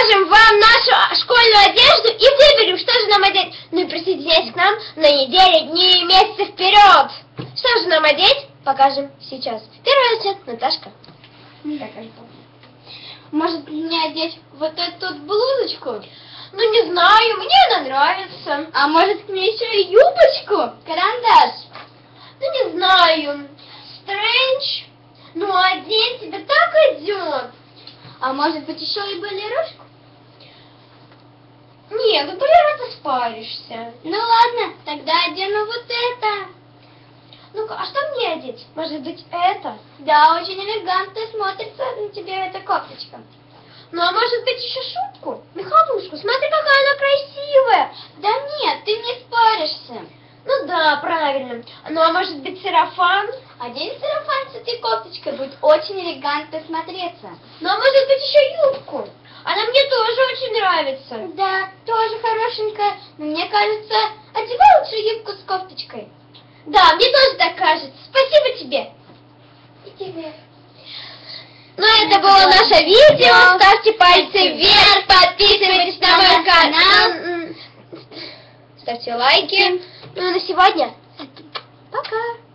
покажем вам нашу школьную одежду и выберем, что же нам одеть. Ну и присоединяйтесь к нам на неделю, дни и месяцы вперед. Что же нам одеть, покажем сейчас. Первая начнет Наташка. Может мне одеть вот эту блузочку? Ну не знаю, мне она нравится. А может мне еще и юбочку? Карандаш. Ну не знаю. Стрэндж. Ну одень тебе так идет. А может быть еще и балерушку? Нет, ну балера ты спаришься. Ну ладно, тогда одену вот это. Ну-ка, а что мне одеть? Может быть это? Да, очень элегантно смотрится на тебе эта кофточка. Ну а может быть еще шубку? Меховушку. Смотри, какая она красивая. Да нет, ты не спаришься. Ну да, правильно. Ну а может быть сарафан? Одень сарафан с этой кофточкой, будет очень элегантно смотреться. Ну а может быть еще юбку? Она мне тоже очень нравится. Да, тоже хорошенькая. Но мне кажется, одевай лучше юбку с кофточкой. Да, мне тоже так кажется. Спасибо тебе. И тебе. Ну, это было наше видео. Ставьте пальцы вверх, подписывайтесь на мой канал. Ставьте лайки. Ну, и на сегодня пока.